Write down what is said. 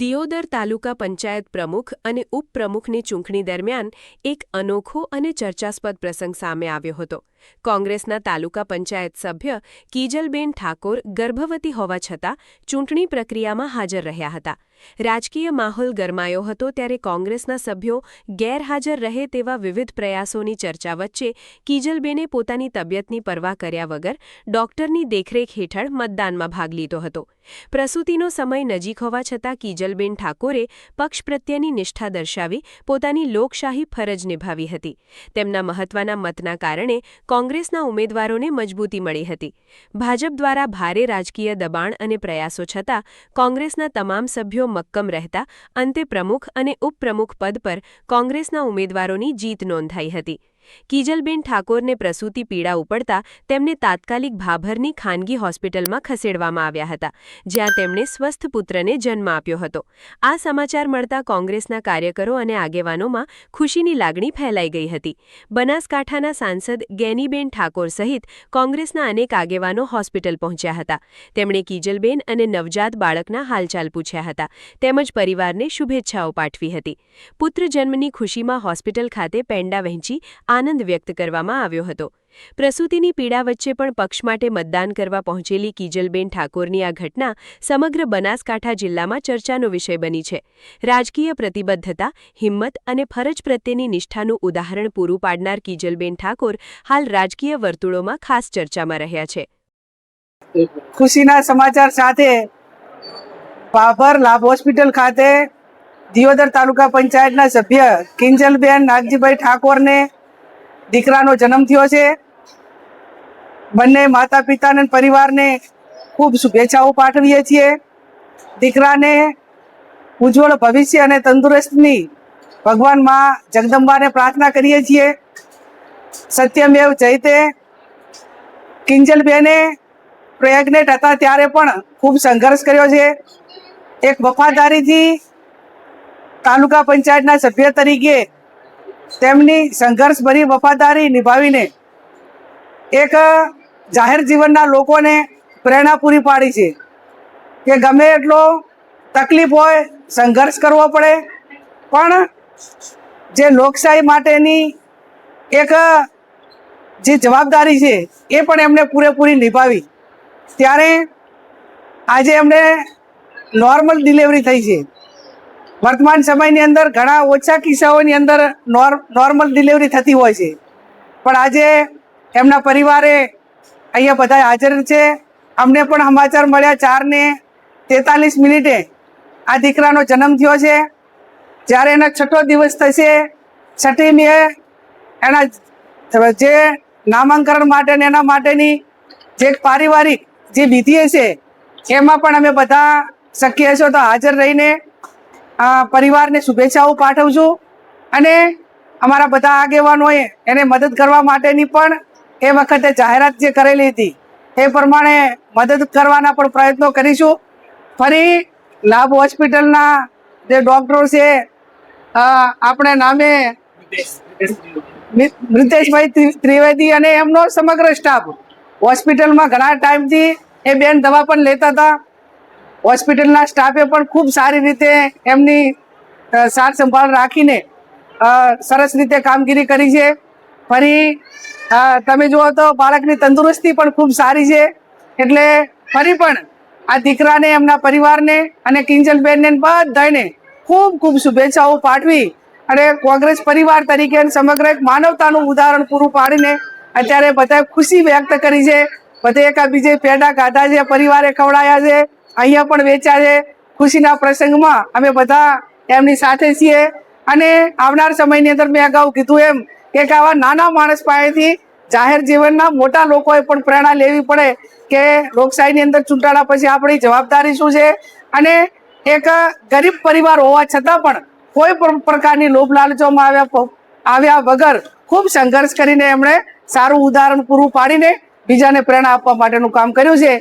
દિયોદર તાલુકા પંચાયત પ્રમુખ અને ઉપપ્રમુખની ચૂંટણી દરમિયાન એક અનોખો અને ચર્ચાસ્પદ પ્રસંગ સામે આવ્યો હતો. કોંગ્રેસના તાલુકા પંચાયત સભ્ય કિજલબેન ઠાકોર ગર્ભવતી હોવા છતાં ચૂંટણી પ્રક્રિયામાં હાજર રહ્યા હતા. રાજકીય માહોલ ગરમાયો હતો ત્યારે કોંગ્રેસના સભ્યો ગેરહાજર રહે તેવા વિવિધ પ્રયાસોની ચર્ચા વચ્ચે કિજલબેને પોતાની તબિયતની પરવા કર્યા વગર ડોક્ટરની દેખરેખ હેઠળ મતદાનમાં ભાગ લીધો હતો. પ્રસૂતિનો સમય નજીક હોવા છતાં કિજલબેન ઠાકોરે પક્ષ પ્રત્યેની નિષ્ઠા દર્શાવી પોતાની લોકશાહી ફરજ નિભાવી હતી. તેમના મહત્વના મતના કારણે કોંગ્રેસના ઉમેદવારોને મજબૂતી મળી હતી. ભાજપ દ્વારા ભારે રાજકીય દબાણ અને પ્રયાસો છતાં કોંગ્રેસના તમામ સભ્યો મક્કમ રહેતા અંતે પ્રમુખ અને ઉપપ્રમુખ પદ પર કોંગ્રેસના ઉમેદવારોની જીત નોંધાઈ હતી. કિજલબેન ઠાકોરને પ્રસૂતિ પીડા ઉપડતા તેમને તાત્કાલિક ભાભરની ખાનગી હોસ્પિટલમાં ખસેડવામાં આવ્યા હતા, જ્યાં તેમણે સ્વસ્થ પુત્રને જન્મ આપ્યો હતો. આ સમાચાર મળતા કોંગ્રેસના કાર્યકરો અને આગેવાનોમાં ખુશીની લાગણી ફેલાઈ ગઈ હતી. બનાસકાંઠાના સાંસદ ગેનીબેન ઠાકોર સહિત કોંગ્રેસના અનેક આગેવાનો હોસ્પિટલ પહોંચ્યા હતા. તેમણે કિજલબેન અને નવજાત બાળકના હાલચાલ પૂછ્યા હતા, તેમજ પરિવારને શુભેચ્છાઓ પાઠવી હતી. પુત્ર જન્મની ખુશીમાં હોસ્પિટલ ખાતે પેંડા વહેંચી આનંદ વ્યક્ત કરવામાં આવ્યો હતો. પ્રસૂતિની પીડા વચ્ચે પણ પક્ષ માટે મતદાન કરવા પહોંચેલી કિજલબેન ઠાકોરની આ ઘટના સમગ્ર બનાસકાંઠા જિલ્લામાં ચર્ચાનો વિષય બની છે. રાજકીય પ્રતિબદ્ધતા, હિંમત અને ફરજ પ્રત્યેની નિષ્ઠાનું ઉદાહરણ પૂરું પાડનાર કિજલબેન ઠાકોર હાલ રાજકીય વર્તુળોમાં ખાસ ચર્ચામાં રહ્યા છે. ખુશીના સમાચાર સાથે ભાભર લાભ હોસ્પિટલ ખાતે દિયોદર તાલુકા પંચાયતના સભ્ય કિંજલબેન નાગજીભાઈ ઠાકોરને દીકરાનો જન્મ થયો છે. બંને માતા પિતાને પરિવારને ખૂબ શુભેચ્છાઓ પાઠવીએ છીએ. દીકરાને ઉજ્જવળ ભવિષ્ય અને તંદુરસ્તની ભગવાન માં જગદંબાને પ્રાર્થના કરીએ છીએ. સત્યમેવ જયતે. કિંજલબેને પ્રેગ્નેન્ટ હતા ત્યારે પણ ખૂબ સંઘર્ષ કર્યો છે. એક વફાદારીથી તાલુકા પંચાયતના સભ્ય તરીકે તેમની સંઘર્ષભરી વફાદારી નિભાવીને એક જાહેર જીવનના લોકોને પ્રેરણા પૂરી પાડી છે કે ગમે એટલો તકલીફ હોય, સંઘર્ષ કરવો પડે, પણ જે લોકશાહી માટેની એક જે જવાબદારી છે એ પણ એમને પૂરેપૂરી નિભાવી. ત્યારે આજે એમને નોર્મલ ડિલિવરી થઈ છે. વર્તમાન સમયની અંદર ઘણા ઓછા કિસ્સાઓની અંદર નોર્મલ ડિલિવરી થતી હોય છે, પણ આજે એમના પરિવારે અહીંયા બધા હાજર છે. અમને પણ સમાચાર મળ્યા 4:43 આ દીકરાનો જન્મ થયો છે. જ્યારે એના 6ઠો દિવસ થશે, 6મી મે એના જે નામાંકરણ માટે એના માટેની જે પારિવારિક જે વિધિ છે એમાં પણ અમે બધા શક્ય છો તો હાજર રહીને પરિવારને શુભેચ્છાઓ પાઠવશું. અને અમારા બધા આગેવાનોએ એને મદદ કરવા માટેની પણ એ વખતે જાહેરાત જે કરેલી હતી એ પ્રમાણે મદદ કરવાના પણ પ્રયત્નો કરીશું. ફરી લાભ હોસ્પિટલના જે ડૉક્ટરો છે, આપણે નામે મિતેશભાઈ ત્રિવેદી અને એમનો સમગ્ર સ્ટાફ હોસ્પિટલમાં ઘણા ટાઈમથી એ બેન દવા પણ લેતા હતા. હોસ્પિટલના સ્ટાફે પણ ખૂબ સારી રીતે એમની સાર સંભાળ રાખીને સરસ રીતે કામગીરી કરી છે. ફરી તમે જુઓ તો બાળકની તંદુરસ્તી પણ ખૂબ સારી છે. એટલે ફરી પણ આ દીકરાને, એમના પરિવારને અને કિંજલબેનને બધાને ખૂબ ખૂબ શુભેચ્છાઓ પાઠવી અને કોંગ્રેસ પરિવાર તરીકે સમગ્ર એક માનવતાનું ઉદાહરણ પૂરું પાડીને અત્યારે બધાએ ખુશી વ્યક્ત કરી છે. બધે એકાબીજે પેડા ખાધા છે, પરિવારે ખવડાયા છે, અહીંયા પણ વેચ્યા છે. ખુશીના પ્રસંગમાં અમે બધા એમની સાથે છીએ. અને આવનાર સમયની અંદર મેં અગાઉ કીધું એમ કે આવા નાના માણસ પાસેથી જાહેર જીવનના મોટા લોકોએ પણ પ્રેરણા લેવી પડે કે લોકશાહીની અંદર ચૂંટાણા પછી આપણી જવાબદારી શું છે. અને એક ગરીબ પરિવાર હોવા છતાં પણ કોઈ પણ પ્રકારની લોભ લાલચોમાં આવ્યા વગર ખૂબ સંઘર્ષ કરીને એમણે સારું ઉદાહરણ પૂરું પાડીને બીજાને પ્રેરણા આપવા માટેનું કામ કર્યું છે.